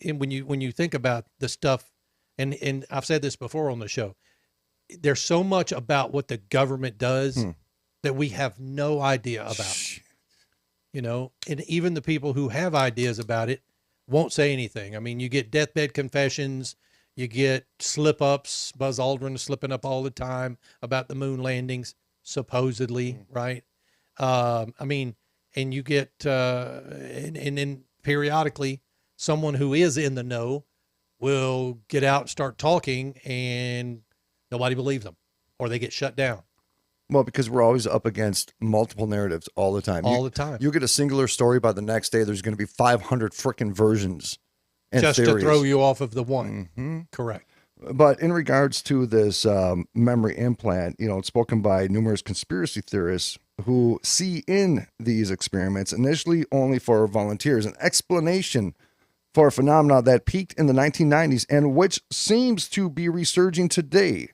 when you think about the stuff, and I've said this before on the show, there's so much about what the government does that we have no idea about, you know, and even the people who have ideas about it won't say anything. I mean, you get deathbed confessions, you get slip ups, Buzz Aldrin is slipping up all the time about the moon landings, supposedly, right? I mean, and you get, and then periodically someone who is in the know will get out and start talking and nobody believes them, or they get shut down Well, because we're always up against multiple narratives all the time. all the time. You get a singular story, by the next day, there's going to be 500 freaking versions and Just theories. to throw you off of the one. Correct. But in regards to this memory implant, you know, it's spoken by numerous conspiracy theorists who see in these experiments, initially only for volunteers, an explanation for a phenomenon that peaked in the 1990s and which seems to be resurging today.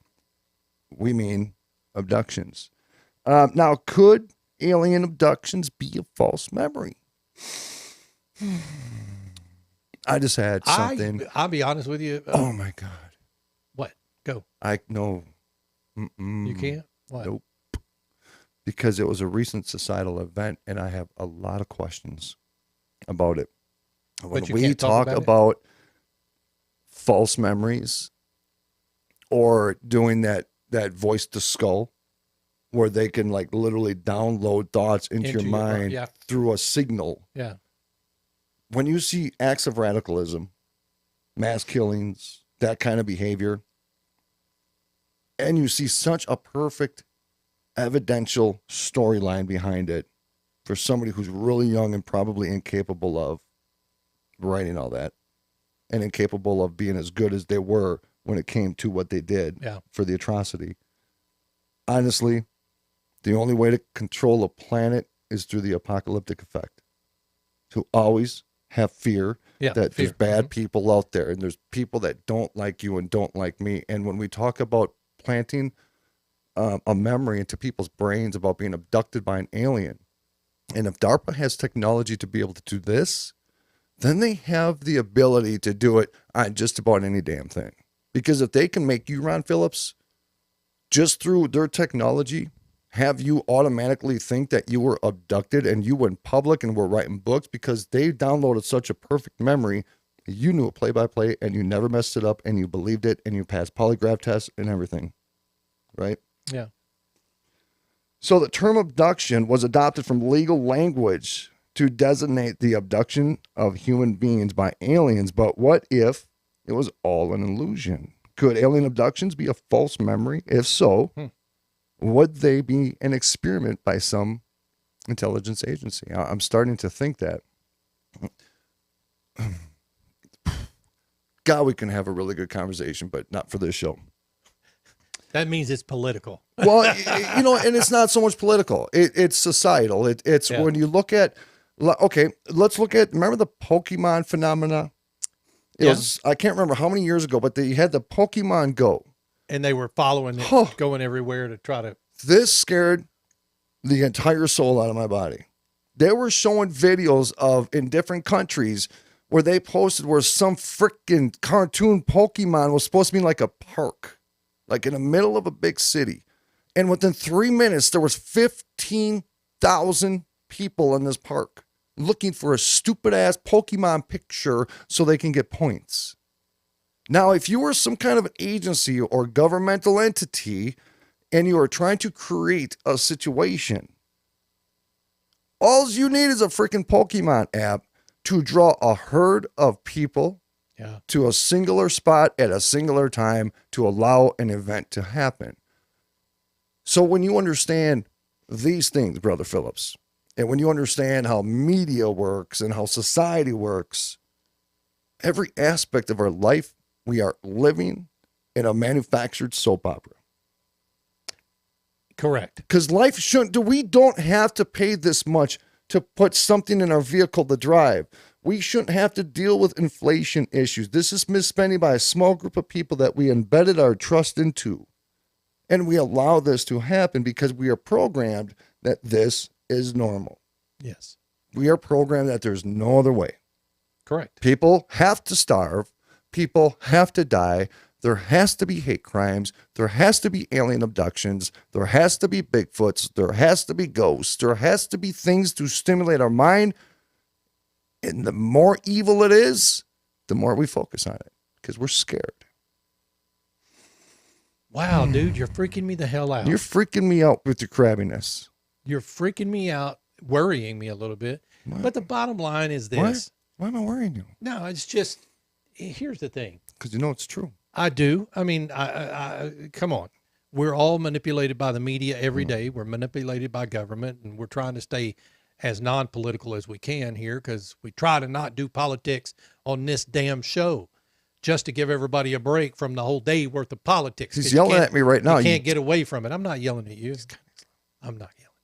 We mean abductions. Now, could alien abductions be a false memory? I just had something. I'll be honest with you. Oh my God. What? Go. I know. You can't? What? Nope. Because it was a recent societal event and I have a lot of questions about it. When But you we can't talk talk about it? about false memories or doing that voice to skull where they can like literally download thoughts into your mind yeah. through a signal. Yeah. When you see acts of radicalism, mass killings, that kind of behavior, and you see such a perfect evidential storyline behind it for somebody who's really young and probably incapable of writing all that and incapable of being as good as they were when it came to what they did for the atrocity. Honestly, the only way to control a planet is through the apocalyptic effect. To always have fear that there's bad people out there and there's people that don't like you and don't like me. And when we talk about planting a memory into people's brains about being abducted by an alien, and if DARPA has technology to be able to do this, then they have the ability to do it on just about any damn thing. Because if they can make you, Ron Phillips, just through their technology, have you automatically think that you were abducted and you went public and were writing books because they downloaded such a perfect memory, you knew it play-by-play and you never messed it up and you believed it and you passed polygraph tests and everything, right? Yeah. So the term abduction was adopted from legal language to designate the abduction of human beings by aliens. But what if it was all an illusion? Could alien abductions be a false memory? If so, would they be an experiment by some intelligence agency? I'm starting to think that. God, we can have a really good conversation, but not for this show. That means it's political. Well, you know, and it's not so much political. It's societal. It's when you look at, okay, let's look at, remember the Pokemon phenomena? It was, I can't remember how many years ago, but they had the Pokemon Go. And they were following it, going everywhere to try to. This scared the entire soul out of my body. They were showing videos of, in different countries, where they posted where some freaking cartoon Pokemon was supposed to be in like a park. Like in the middle of a big city. And within 3 minutes, there was 15,000 people in this park looking for a stupid ass Pokemon picture so they can get points. Now, if you were some kind of an agency or governmental entity and you are trying to create a situation, all you need is a freaking Pokemon app to draw a herd of people to a singular spot at a singular time to allow an event to happen. So when you understand these things, Brother Phillips, and when you understand how media works and how society works, every aspect of our life, we are living in a manufactured soap opera. Correct. Because life shouldn't, we don't have to pay this much to put something in our vehicle to drive. We shouldn't have to deal with inflation issues. This is misspending by a small group of people that we embedded our trust into. And we allow this to happen because we are programmed that this is normal. Yes. We are programmed that there's no other way. Correct. People have to starve. People have to die. There has to be hate crimes. There has to be alien abductions. There has to be Bigfoots. There has to be ghosts. There has to be things to stimulate our mind. And the more evil it is, the more we focus on it because we're scared. Wow, dude, you're freaking me the hell out. You're freaking me out with your crabbiness. You're freaking me out, worrying me a little bit. What? But the bottom line is this. Why am I worrying you? No, it's just, here's the thing. Because you know it's true. I do. I mean, I come on. We're all manipulated by the media every day. We're manipulated by government, and we're trying to stay as non-political as we can here because we try to not do politics on this damn show just to give everybody a break from the whole day worth of politics. He's yelling at me right now. You can't get away from it. I'm not yelling at you. I'm not yelling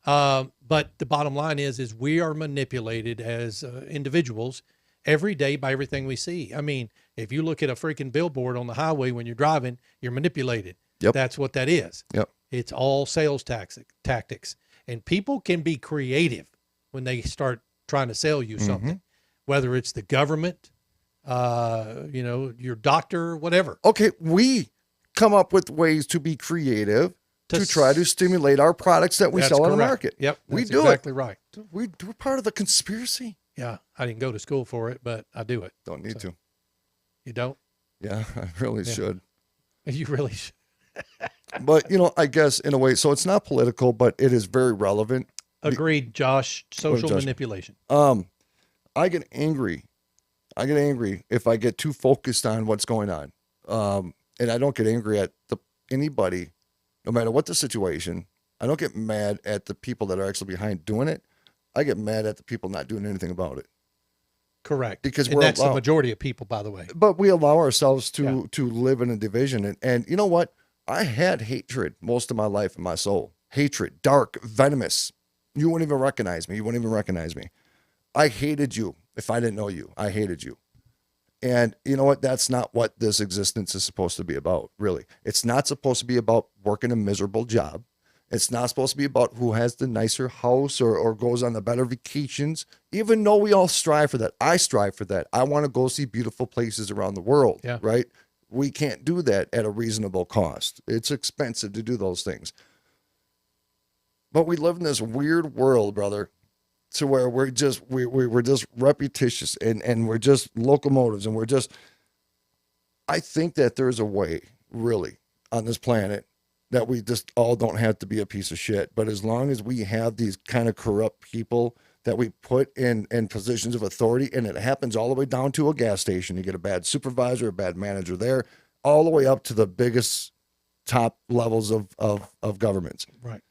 at you. But the bottom line is we are manipulated as individuals every day by everything we see. I mean, if you look at a freaking billboard on the highway when you're driving, you're manipulated. Yep. That's what that is. Yep. It's all sales tactics. And people can be creative when they start trying to sell you something, whether it's the government, your doctor, whatever. Okay, we come up with ways to be creative to try to stimulate our products that we sell on the market. Yep, we that's do exactly it. right. We're part of the conspiracy. Yeah, I didn't go to school for it, but I do it. Don't need to. You don't? Yeah, I really should. You really should. But, I guess in a way, so it's not political, but it is very relevant. Agreed, Josh. Social Josh? manipulation. I get angry. If I get too focused on what's going on. And I don't get angry at anybody, no matter what the situation. I don't get mad at the people that are actually behind doing it. I get mad at the people not doing anything about it. Correct. Because that's the majority of people, by the way. But we allow ourselves to live in a division. And you know what? I had hatred most of my life in my soul. Hatred, dark, venomous. You wouldn't even recognize me. I hated you. If I didn't know you, I hated you. And you know what? That's not what this existence is supposed to be about, really. It's not supposed to be about working a miserable job. It's not supposed to be about who has the nicer house or goes on the better vacations, even though we all strive for that. I strive for that. I want to go see beautiful places around the world, right? We can't do that at a reasonable cost. It's expensive to do those things. But we live in this weird world, brother, to where we're just repetitious and we're just locomotives and I think that there's a way, really, on this planet that we just all don't have to be a piece of shit. But as long as we have these kind of corrupt people that we put in positions of authority, and it happens all the way down to a gas station. You get a bad supervisor, a bad manager there, all the way up to the biggest top levels of governments. Right.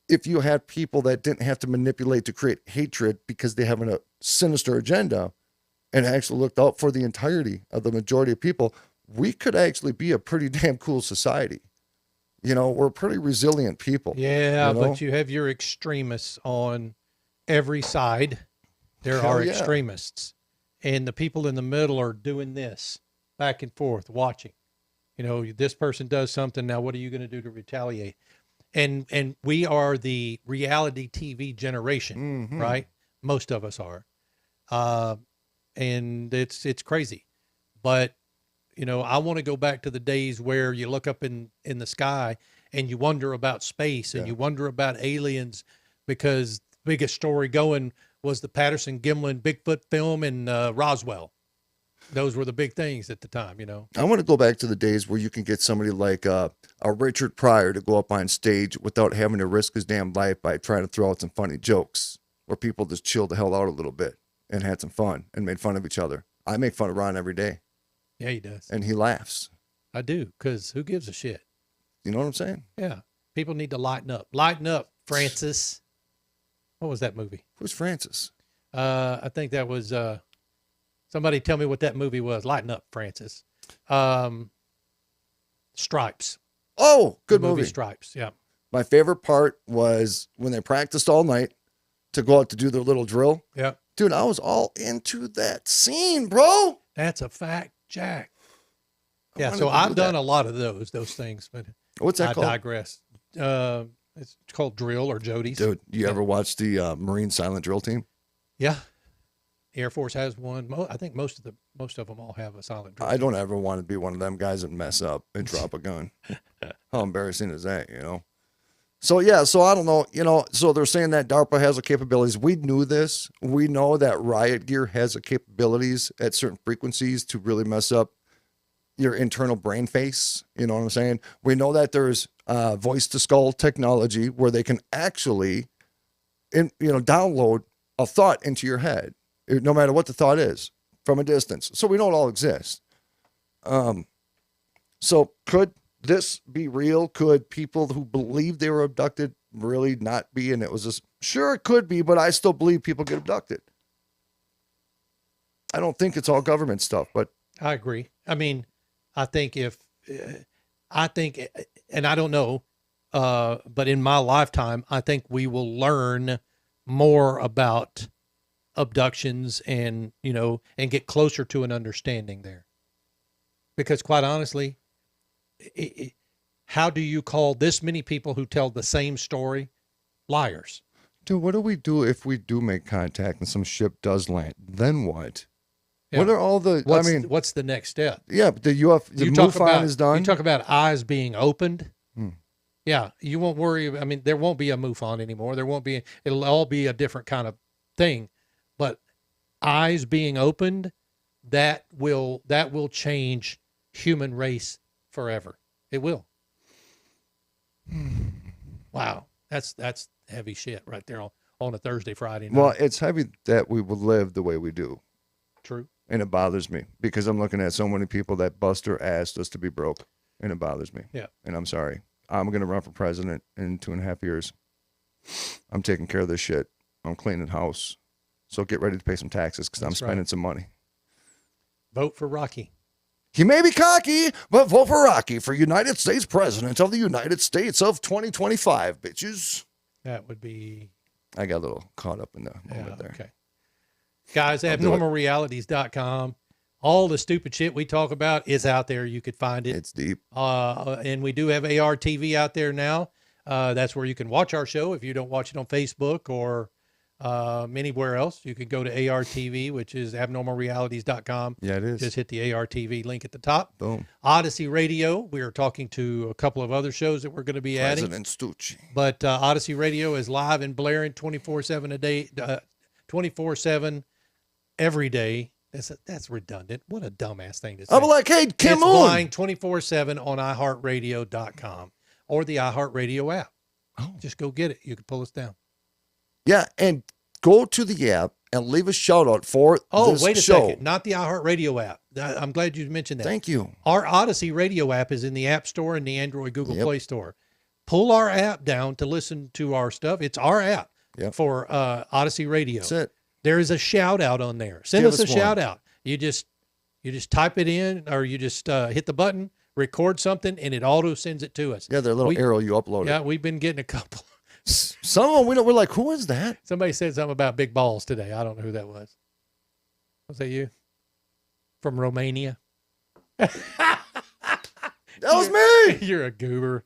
If you had people that didn't have to manipulate to create hatred because they have a sinister agenda and actually looked out for the entirety of the majority of people, we could actually be a pretty damn cool society. We're pretty resilient people. Yeah, but you have your extremists on every side. There are extremists. And the people in the middle are doing this back and forth, watching. This person does something. Now, what are you going to do to retaliate? And we are the reality TV generation, right? Most of us are. And it's crazy. But, I want to go back to the days where you look up in the sky and you wonder about space and you wonder about aliens, because the biggest story going was the Patterson-Gimlin Bigfoot film in Roswell. Those were the big things at the time, I want to go back to the days where you can get somebody like a Richard Pryor to go up on stage without having to risk his damn life by trying to throw out some funny jokes, where people just chilled the hell out a little bit and had some fun and made fun of each other. I make fun of Ron every day. Yeah, he does. And he laughs. I do, because who gives a shit? You know what I'm saying? Yeah. People need to lighten up. Lighten up, Francis. What was that movie? Who's Francis? I think that was somebody tell me what that movie was. Lighten up, Francis. Stripes. Oh, good the movie. Stripes. Yeah. My favorite part was when they practiced all night to go out to do their little drill. Yeah. Dude, I was all into that scene, bro. That's a fact, Jack. I Yeah. wanted So to I've do done that. a lot of those things, but What's that I called? digress. It's called drill or Jody's. Dude, you ever watch the Marine Silent Drill Team? Yeah. Air Force has one. I think most of them all have a silent drill. I don't ever want to be one of them guys that mess up and drop a gun. How embarrassing is that, you know? So, yeah, so I don't know, you know, so they're saying that DARPA has the capabilities. We knew this. We know that riot gear has the capabilities at certain frequencies to really mess up your internal brain face. You know what I'm saying? We know that there's voice to skull technology where they can actually, download a thought into your head, no matter what the thought is, from a distance. So we know it all exists. So could this be real? Could people who believe they were abducted really not be? And it was just, sure, it could be, but I still believe people get abducted. I don't think it's all government stuff, but I agree. I mean, I think and I don't know, but in my lifetime, I think we will learn more about abductions and get closer to an understanding there. Because quite honestly, how do you call this many people who tell the same story liars? dude, what do we do if we do make contact and some ship does land? Then what? Yeah. What are all the, what's the next step? yeah, but the MUFON is done. You talk about eyes being opened. Yeah, you won't worry. I mean, there won't be a MUFON anymore. It'll all be a different kind of thing. But eyes being opened, that will change human race forever. It will. Wow, that's heavy shit right there on a Thursday, Friday night. Well, it's heavy that we will live the way we do. True. And it bothers me because I'm looking at so many people that Buster asked us to be broke, and it bothers me. Yeah. And I'm sorry. I'm going to run for president in 2.5 years. I'm taking care of this shit. I'm cleaning house. So get ready to pay some taxes because I'm spending some money. Vote for Rocky. He may be cocky, but vote for Rocky for United States President of the United States of 2025, bitches. That would be... I got a little caught up in the moment there. Okay. Guys, abnormalrealities.com. All the stupid shit we talk about is out there. You could find it. It's deep. And we do have ARTV out there now. That's where you can watch our show. If you don't watch it on Facebook or anywhere else, you can go to ARTV, which is abnormalrealities.com. Yeah, it is. Just hit the ARTV link at the top. Boom. Odyssey Radio. We are talking to a couple of other shows that we're going to be adding. President Stucci. But Odyssey Radio is live and blaring 24/7 a day, 24/7 every day. That's redundant. What a dumbass thing to say. I'm like, hey, Kim It's Moon. blind 24/7 on iHeartRadio.com or the iHeartRadio app. Oh. Just go get it. You can pull us down. Yeah, and go to the app and leave a shout out for this wait a show. second. Not the iHeartRadio app. I'm glad you mentioned that. Thank you. Our Odyssey Radio app is in the App Store and the Android Google Play Store. Pull our app down to listen to our stuff. It's our app for Odyssey Radio. That's it. There is a shout out on there. Send us a shout out. You just type it in, or you just hit the button, record something, and it auto sends it to us. Yeah, their little arrow you upload. Yeah, we've been getting a couple. Some of them we're like, who is that? Somebody said something about big balls today. I don't know who that was. Was that you? From Romania? That was me. You're a goober.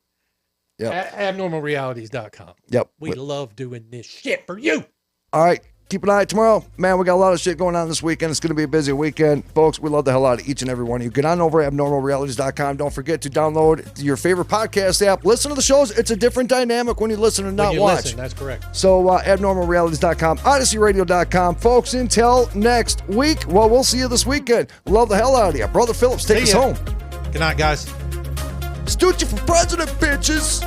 Yep. Abnormalrealities.com. Yep. We love doing this shit for you. All right. Keep an eye tomorrow. Man, we got a lot of shit going on this weekend. It's going to be a busy weekend. Folks, we love the hell out of each and every one of you. Get on over at abnormalrealities.com. Don't forget to download your favorite podcast app. Listen to the shows. It's a different dynamic when you listen and not watch. Listen, that's correct. So, abnormalrealities.com, odysseyradio.com. Folks, until next week, well, we'll see you this weekend. Love the hell out of you. Brother Phillips, take us home. Good night, guys. Stucci for president, bitches.